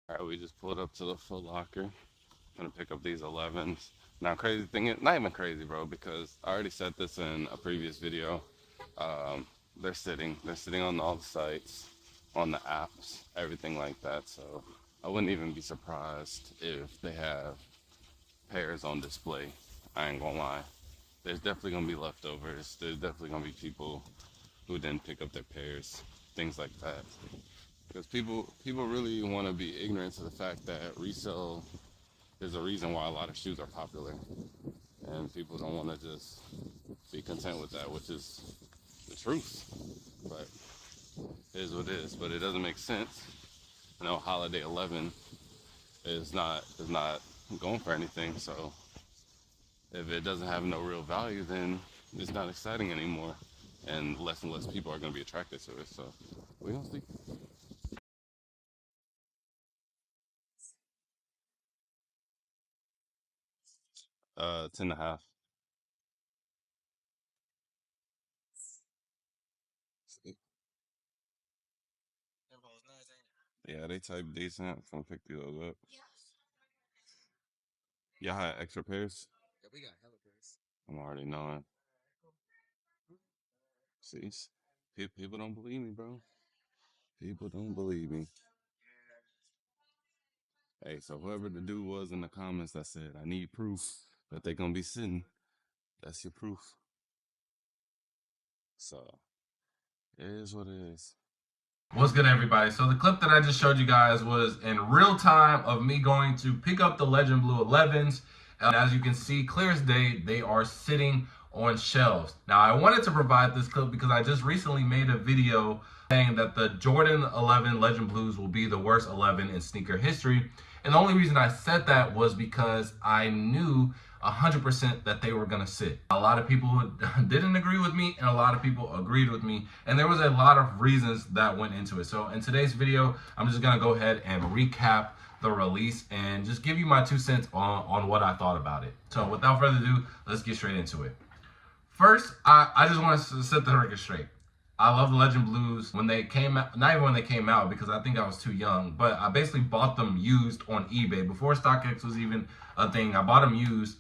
All right, we just pulled up to the Foot Locker. Gonna pick up these 11s. Now, crazy thing is, not even crazy, bro, because I already said this in a previous video. Um, they're sitting on all the sites, on the apps, everything like that. So I wouldn't even be surprised if they have pairs on display. I ain't gonna lie. There's definitely gonna be leftovers. There's definitely gonna be people who didn't pick up their pairs, things like that. Because people really want to be ignorant to the fact that resale is a reason why a lot of shoes are popular, and people don't want to just be content with that, which is the truth. But it is what it is. But it doesn't make sense. You know, Holiday 11 is not going for anything. So if it doesn't have no real value, then it's not exciting anymore, and less people are going to be attracted to it. So we don't see. 10 and a half. Yeah, they type decent. So I'm gonna pick those up. Y'all had extra pairs? I'm already knowing. See, people don't believe me, bro. People don't believe me. Hey, so whoever the dude was in the comments that said, I need proof that they gonna be sitting, that's your proof. So, it is what it is. What's good, everybody? So the clip that I just showed you guys was in real time of me going to pick up the Legend Blue 11s. And as you can see, clear as day, they are sitting on shelves. Now, I wanted to provide this clip because I just recently made a video saying that the Jordan 11 Legend Blues will be the worst 11 in sneaker history. And the only reason I said that was because I knew 100% that they were going to sit. A lot of people didn't agree with me, and a lot of people agreed with me. And there was a lot of reasons that went into it. So in today's video, I'm just going to go ahead and recap the release and just give you my 2 cents on what I thought about it. So without further ado, let's get straight into it. First, I just want to set the record straight. I love the Legend Blues when they came out, not even when they came out because I think I was too young, but I basically bought them used on eBay before StockX was even a thing. I bought them used,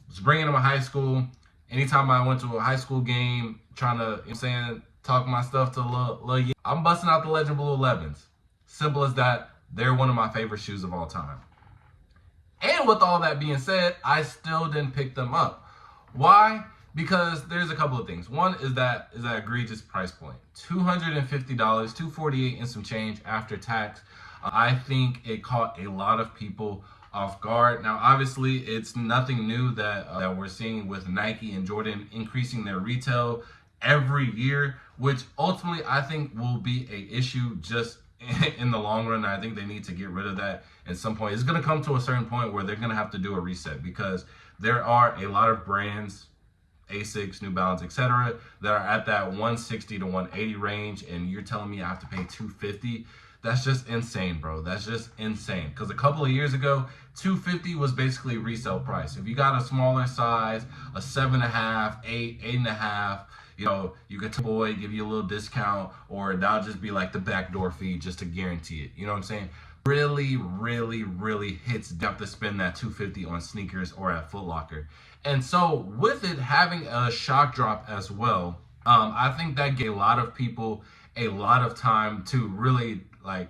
was bringing them to high school. Anytime I went to a high school game, trying to, you know what I'm saying, talk my stuff to little, I'm busting out the Legend Blue 11s. Simple as that. They're one of my favorite shoes of all time. And with all that being said, I still didn't pick them up. Why? Because there's a couple of things. One is that egregious price point. $250, $248 and some change after tax. I think it caught a lot of people off guard. Now, obviously, it's nothing new that we're seeing with Nike and Jordan increasing their retail every year, which ultimately I think will be a issue just in the long run. I think they need to get rid of that at some point. It's going to come to a certain point where they're going to have to do a reset because there are a lot of brands, Asics, New Balance, etc., that are at that 160 to 180 range, and you're telling me I have to pay 250. That's just insane, bro. That's just insane. Because a couple of years ago, 250 was basically resale price. If you got a smaller size, a 7.5, 8, 8.5, you get to boy, give you a little discount, or that'll just be like the backdoor fee just to guarantee it. You know what I'm saying? Really, really, really hits depth to spend that 250 on sneakers or at Foot Locker. And so with it having a shock drop as well, I think that gave a lot of people a lot of time to really like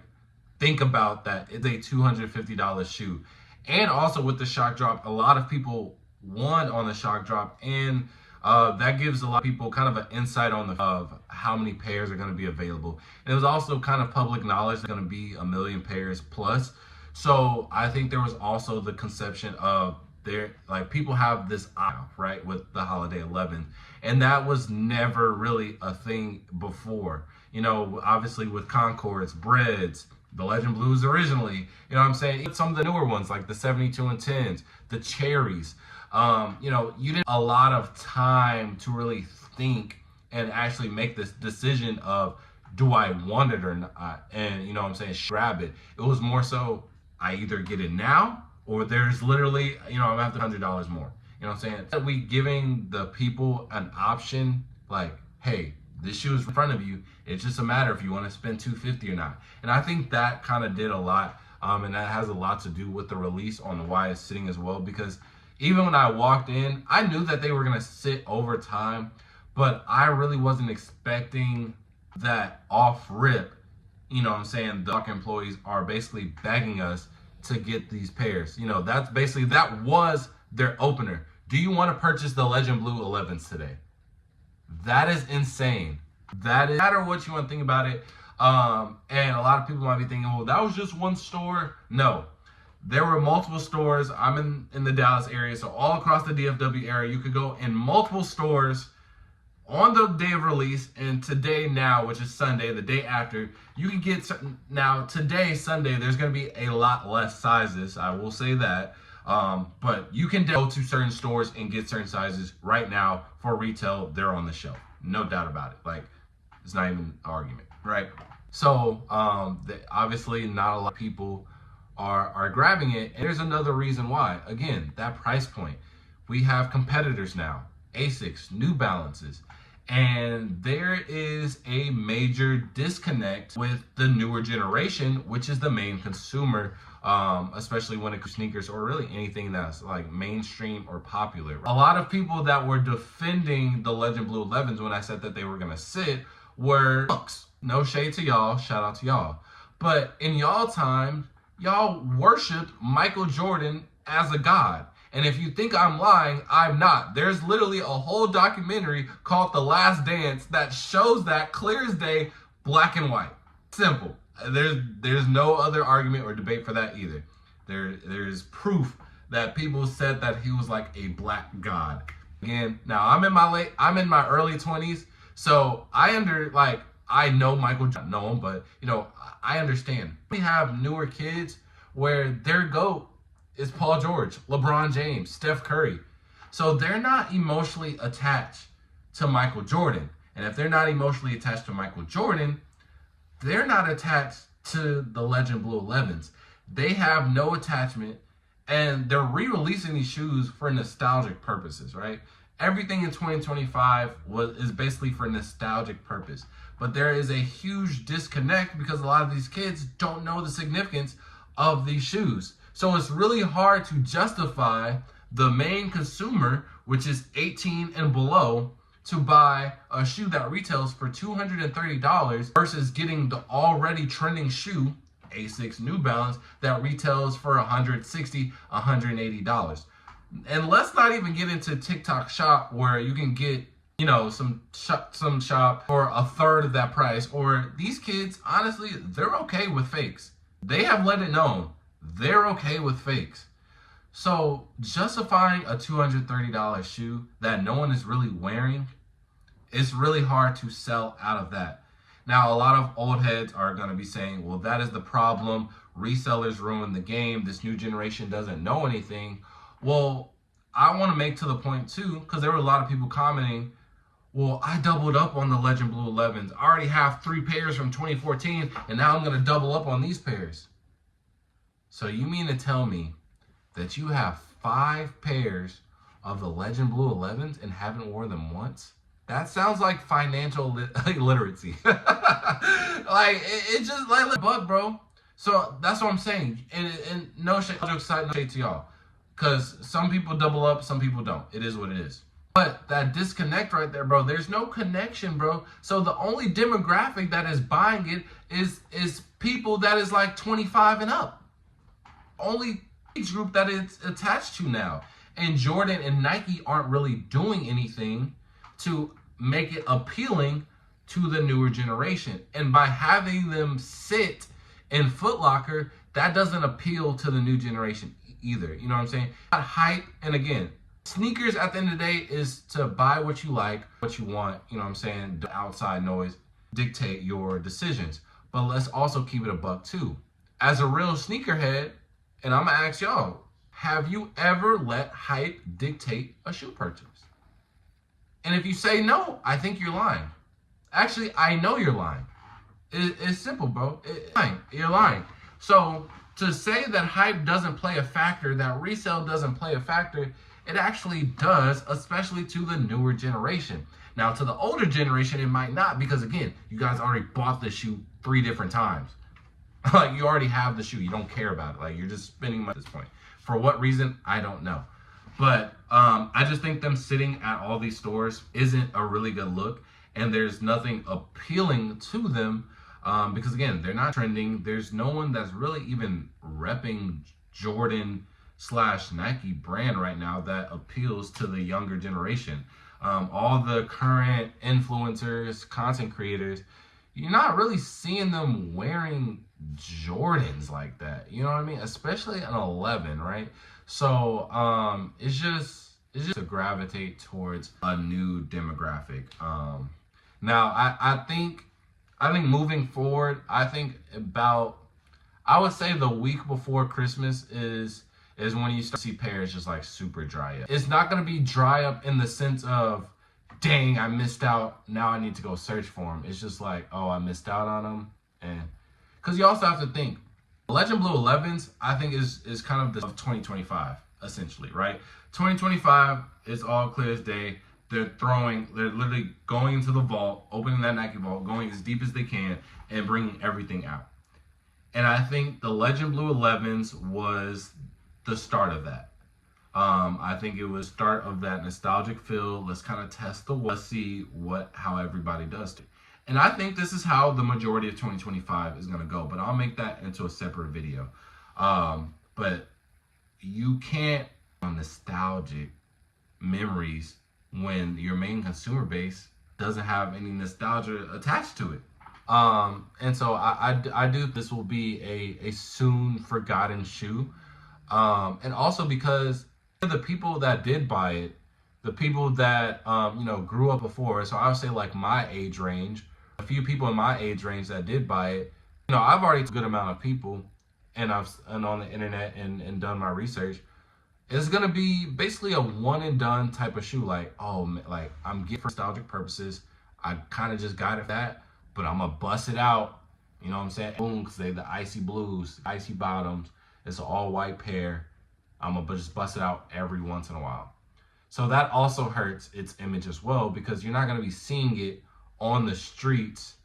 think about that it's a $250 shoe. And also with the shock drop, a lot of people won on the shock drop, and that gives a lot of people kind of an insight on of how many pairs are going to be available. And it was also kind of public knowledge there's going to be a million pairs plus. So I think there was also the conception of there, like, people have this eye, right, with the Holiday 11, and that was never really a thing before. Obviously with Concords, Breads, the Legend Blues originally, you know what I'm saying? Some of the newer ones like the 72 and 10s, the Cherries. You didn't have a lot of time to really think and actually make this decision of, do I want it or not? And you know what I'm saying, grab it. It was more so, I either get it now or there's literally, I'm after $100 more. You know what I'm saying? That we giving the people an option, like, hey, this shoe is in front of you. It's just a matter if you want to spend 250 or not. And I think that kind of did a lot And that has a lot to do with the release on why it's sitting as well. Because even when I walked in, I knew that they were going to sit over time, but I really wasn't expecting that off rip. You know what I'm saying? The Dock employees are basically begging us to get these pairs. You know, that's basically, that was their opener. Do you want to purchase the Legend Blue 11s today? That is insane. That is, no matter what you want to think about it. And a lot of people might be thinking, well, that was just one store. No, there were multiple stores. I'm in the Dallas area, so all across the DFW area, you could go in multiple stores on the day of release, and today now, which is Sunday, the day after, you can get certain. Now today, Sunday, there's going to be a lot less sizes. I will say that. But you can go to certain stores and get certain sizes right now for retail. They're on the shelf, no doubt about it. Like, it's not even an argument, right? So obviously not a lot of people are grabbing it. And there's another reason why. Again, that price point. We have competitors now, Asics, New Balances, and there is a major disconnect with the newer generation, which is the main consumer, especially when it comes to sneakers or really anything that's like mainstream or popular. A lot of people that were defending the Legend Blue 11s when I said that they were going to sit were punks. No shade to y'all, shout out to y'all. But in y'all time, y'all worshipped Michael Jordan as a god. And if you think I'm lying, I'm not. There's literally a whole documentary called The Last Dance that shows that clear as day, black and white. Simple. There's no other argument or debate for that either. There's proof that people said that he was like a black god. Again, now I'm in my early 20s, so I know Michael Jordan, know him, but you know, I understand. We have newer kids where their GOAT is Paul George, LeBron James, Steph Curry. So they're not emotionally attached to Michael Jordan. And if they're not emotionally attached to Michael Jordan, they're not attached to the Legend Blue 11s. They have no attachment, and they're re-releasing these shoes for nostalgic purposes, right? Everything in 2025 is basically for nostalgic purpose. But there is a huge disconnect because a lot of these kids don't know the significance of these shoes. So it's really hard to justify the main consumer, which is 18 and below, to buy a shoe that retails for $230 versus getting the already trending shoe, Asics New Balance, that retails for $160, $180. And let's not even get into TikTok Shop where you can get, you know, some shop for a third of that price. Or these kids, honestly, they're okay with fakes. They have let it known. They're okay with fakes. So justifying a $230 shoe that no one is really wearing, it's really hard to sell out of that. Now, a lot of old heads are going to be saying, well, that is the problem. Resellers ruin the game. This new generation doesn't know anything. Well, I want to make to the point too, because there were a lot of people commenting, well, I doubled up on the Legend Blue 11s. I already have 3 pairs from 2014, and now I'm going to double up on these pairs. So you mean to tell me that you have 5 pairs of the Legend Blue 11s and haven't worn them once? That sounds like financial literacy. Like, it just like a bug, bro. So that's what I'm saying. And no shade, no shade to y'all. Because some people double up, some people don't. It is what it is. But that disconnect right there, bro, there's no connection, bro. So the only demographic that is buying it is people that is like 25 and up. Only age group that it's attached to now. And Jordan and Nike aren't really doing anything to make it appealing to the newer generation. And by having them sit in Foot Locker, that doesn't appeal to the new generation either. You know what I'm saying? Hype, and again, sneakers at the end of the day is to buy what you like, what you want. You know what I'm saying? The outside noise dictate your decisions. But let's also keep it a buck too. As a real sneakerhead, and I'm gonna ask y'all, have you ever let hype dictate a shoe purchase? And if you say no, I think you're lying. Actually, I know you're lying. It's simple, bro. You're lying. So to say that hype doesn't play a factor, that resale doesn't play a factor, it actually does, especially to the newer generation. Now, to the older generation, it might not, because again, you guys already bought this shoe 3 different times. Like, you already have the shoe. You don't care about it. Like, you're just spending money at this point. For what reason? I don't know. But I just think them sitting at all these stores isn't a really good look. And there's nothing appealing to them because, again, they're not trending. There's no one that's really even repping Jordan slash Nike brand right now that appeals to the younger generation. All the current influencers, content creators, you're not really seeing them wearing Jordans like that. You know what I mean? Especially an 11, right? So it's just to gravitate towards a new demographic. Now I think moving forward, I think about, I would say the week before Christmas is when you start to see pairs just like super dry up. It's not gonna be dry up in the sense of, dang, I missed out. Now I need to go search for them. It's just like, oh, I missed out on them, and because you also have to think, Legend Blue 11s, I think is kind of the of 2025 essentially, right? 2025 is all clear as day. They're literally going into the vault, opening that Nike vault, going as deep as they can, and bringing everything out. And I think the Legend Blue 11s was the start of that. I think it was start of that nostalgic feel. Let's kind of test the let's see how everybody does it. And I think this is how the majority of 2025 is gonna go. But I'll make that into a separate video. But you can't nostalgic memories when your main consumer base doesn't have any nostalgia attached to it. And so I do this will be a soon forgotten shoe. And also because the people that did buy it, the people that grew up before, so I would say like my age range, a few people in my age range that did buy it, I've already a good amount of people, and I've on the internet and done my research. It's gonna be basically a one and done type of shoe. Like, oh, like I'm getting for nostalgic purposes. I kind of just got it for that, but I'm gonna bust it out. You know what I'm saying? Boom, because they the icy blues, icy bottoms. It's an all white pair. I'm gonna just bust it out every once in a while. So that also hurts its image as well, because you're not gonna be seeing it on the streets,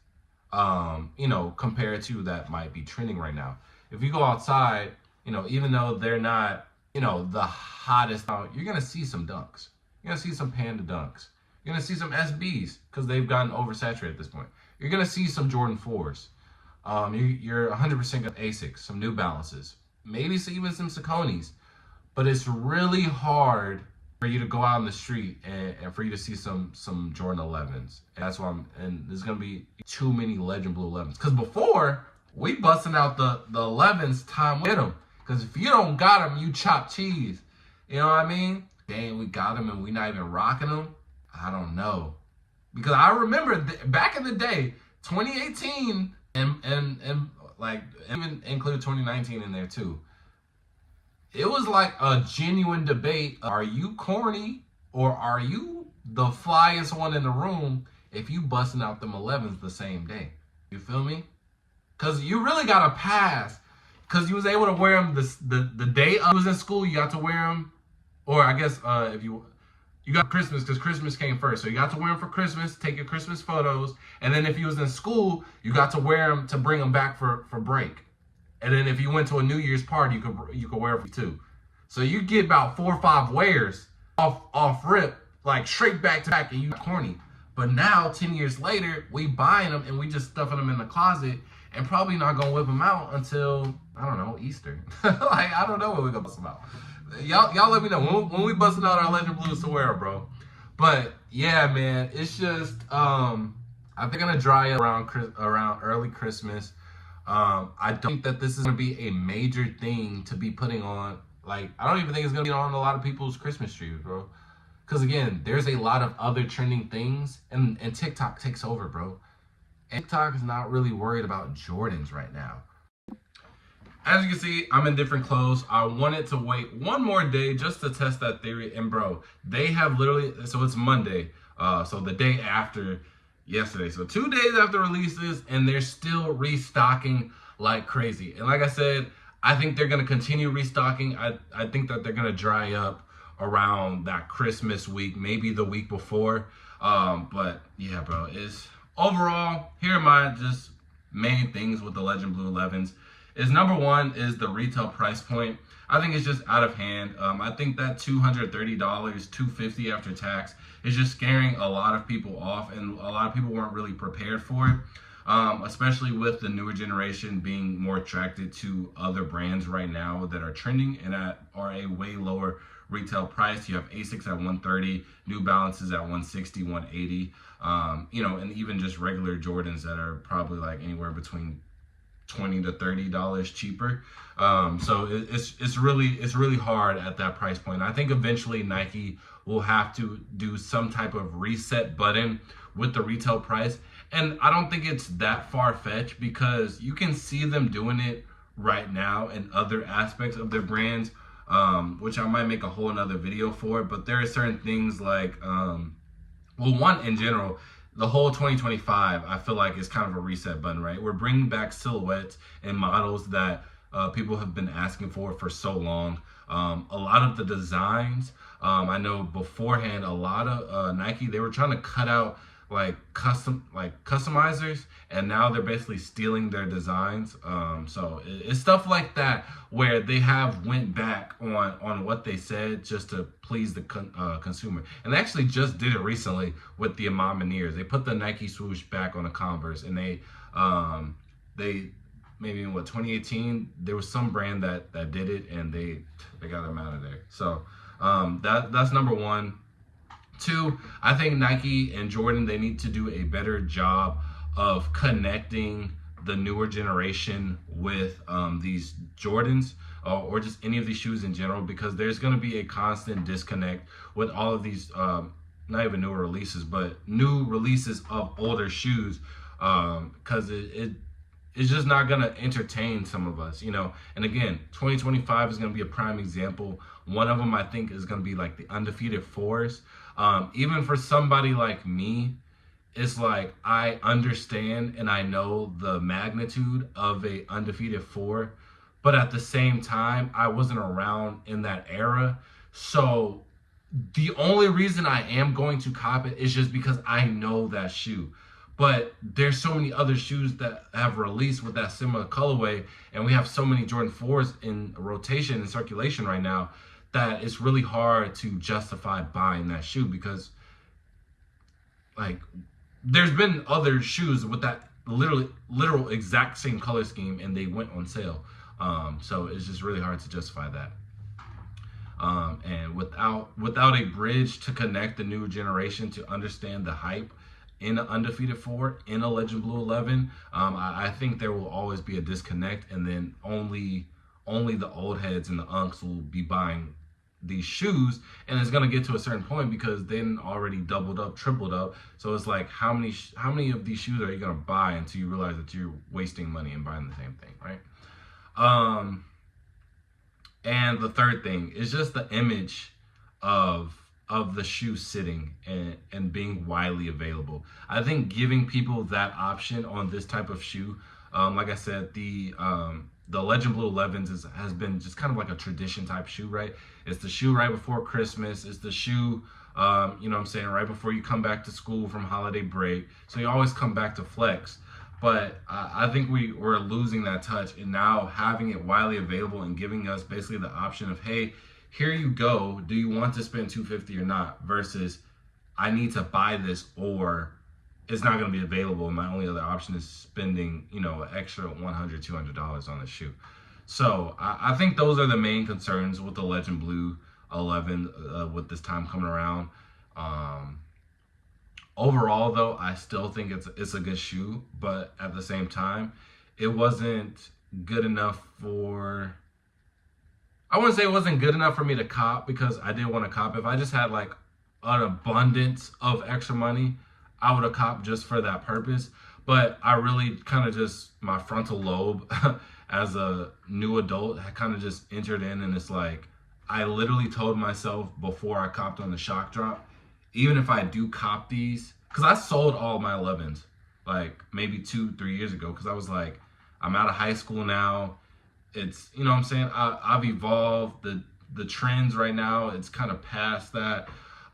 compared to that might be trending right now. If you go outside, even though they're not, the hottest out, you're gonna see some dunks. You're gonna see some panda dunks. You're gonna see some SBs because they've gotten oversaturated at this point. You're gonna see some Jordan 4s. You're 100% gonna ASICs, some New Balances, maybe even some Sauconys. But it's really hard for you to go out in the street and for you to see some Jordan 11s. And that's why and there's gonna be too many Legend Blue 11s. Because before, we busting out the 11s time with them. Because if you don't got them, you chop cheese. You know what I mean? Dang, we got them and we not even rocking them. I don't know. Because I remember back in the day, 2018 and like even include 2019 in there too. It was like a genuine debate. Are you corny or are you the flyest one in the room if you busting out them 11s the same day? You feel me? Because you really got to pass. Because you was able to wear them the day I was in school. You got to wear them. Or I guess if you got Christmas, because Christmas came first. So you got to wear them for Christmas, take your Christmas photos. And then if you was in school, you got to wear them to bring them back for break. And then if you went to a New Year's party, you could wear them too. So you get about 4 or 5 wears off rip, like straight back to back, and you corny. But now, 10 years later, we buying them and we just stuffing them in the closet and probably not gonna whip them out until, I don't know, Easter. Like, I don't know when we're gonna bust them out. Y'all let me know when we busting out our Legend Blues to wear, bro. But yeah, man, it's just I think gonna dry up around early Christmas. I don't think that this is gonna be a major thing to be putting on. Like, I don't even think it's gonna be on a lot of people's Christmas trees, bro. Because again, there's a lot of other trending things, and TikTok takes over, bro. And TikTok is not really worried about Jordans right now. As you can see, I'm in different clothes. I wanted to wait one more day just to test that theory. And bro, they have literally, so it's Monday, so the day after yesterday. So 2 days after releases, and they're still restocking like crazy. And like I said, I think they're gonna continue restocking. I think that they're gonna dry up around that Christmas week, maybe the week before. But yeah, bro, it's overall, here are my just main things with the Legend Blue 11s. is number one is the retail price point. I think it's just out of hand. I think that $230, $250 after tax is just scaring a lot of people off, and a lot of people weren't really prepared for it. Especially with the newer generation being more attracted to other brands right now that are trending and are a way lower retail price. You have Asics at 130, New Balances at 160, 180, and even just regular Jordans that are probably like anywhere between $20 to $30 cheaper. So it's really hard at that price point. I think eventually Nike will have to do some type of reset button with the retail price. And I don't think it's that far fetched because you can see them doing it right now in other aspects of their brands, which I might make a whole another video for. But there are certain things like, one in general, the whole 2025, I feel like is kind of a reset button, right? We're bringing back silhouettes and models that people have been asking for so long. A lot of the designs, I know beforehand, a lot of Nike, they were trying to cut out customizers, and now they're basically stealing their designs. So it's stuff like that where they have went back on what they said just to please the consumer. And they actually just did it recently with the Imamoneers. They put the Nike swoosh back on the Converse, and they maybe in 2018 there was some brand that did it, and they got them out of there. So that's number one. Two, I think Nike and Jordan, they need to do a better job of connecting the newer generation with these Jordans or just any of these shoes in general, because there's going to be a constant disconnect with all of these, not even newer releases, but new releases of older shoes, because it's just not going to entertain some of us, And again, 2025 is going to be a prime example. One of them, I think, is going to be like the undefeated fours. Even for somebody like me, it's like I understand and I know the magnitude of a undefeated four, but at the same time, I wasn't around in that era. So the only reason I am going to cop it is just because I know that shoe. But there's so many other shoes that have released with that similar colorway, and we have so many Jordan 4s in rotation and circulation right now that it's really hard to justify buying that shoe, because there's been other shoes with that literal exact same color scheme and they went on sale. So it's just really hard to justify that. And without a bridge to connect the new generation to understand the hype in an undefeated 4, in a Legend Blue 11, I think there will always be a disconnect, and then only the old heads and the unks will be buying these shoes, and it's going to get to a certain point because they already doubled up, tripled up. So it's like, how many of these shoes are you going to buy until you realize that you're wasting money and buying the same thing, right? And the third thing is just the image of the shoe sitting and being widely available. I think giving people that option on this type of shoe, like I said, the Legend Blue 11s has been just kind of like a tradition type shoe, right? It's the shoe right before Christmas. It's the shoe, right before you come back to school from holiday break. So you always come back to flex. But I think we're losing that touch, and now having it widely available and giving us basically the option of, hey, here you go. Do you want to spend $250 or not? Versus, I need to buy this or it's not going to be available. And my only other option is spending, an extra $100, $200 on the shoe. So I think those are the main concerns with the Legend Blue 11 with this time coming around. Overall, though, I still think it's a good shoe, but at the same time, it wasn't good enough for... I wouldn't say it wasn't good enough for me to cop, because I did want to cop. If I just had like an abundance of extra money, I would have copped just for that purpose. But I really kind of just, my frontal lobe as a new adult had kind of just entered in, and it's like, I literally told myself before I copped on the shock drop, even if I do cop these, because I sold all my 11s like maybe 2-3 years ago, because I was like, I'm out of high school now. It's, what I'm saying, I've evolved. The trends right now, it's kind of past that.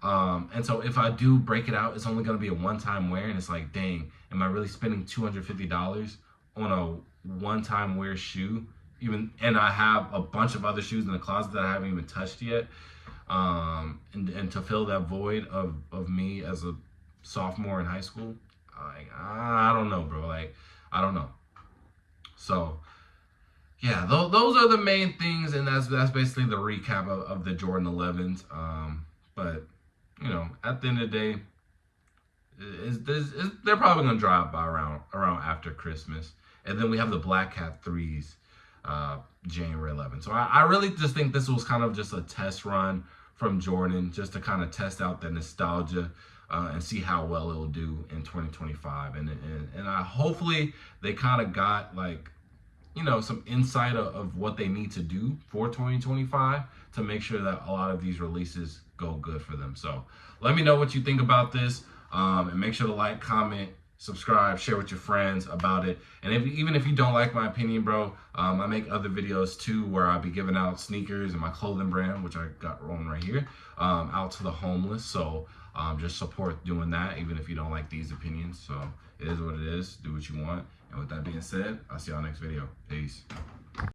And so if I do break it out, it's only going to be a one-time wear, and it's like, dang, am I really spending $250 on one-time wear shoe. And I have a bunch of other shoes in the closet that I haven't even touched yet. And to fill that void of me as a sophomore in high school, I don't know, bro. Like, I don't know. So yeah, those are the main things, and that's basically the recap of the Jordan 11s. But at the end of the day, they're probably gonna drop by around after Christmas, and then we have the Black Cat 3s, January 11th. So I really just think this was kind of just a test run from Jordan, just to kind of test out the nostalgia. And see how well it'll do in 2025, and I hopefully they kind of got like some insight of what they need to do for 2025 to make sure that a lot of these releases go good for them. So let me know what you think about this, and make sure to like, comment, subscribe, share with your friends about it. And even if you don't like my opinion, bro, I make other videos too where I'll be giving out sneakers and my clothing brand, which I got rolling right here, out to the homeless. So just support doing that, even if you don't like these opinions. So it is what it is. Do what you want. And with that being said, I'll see y'all next video. Peace.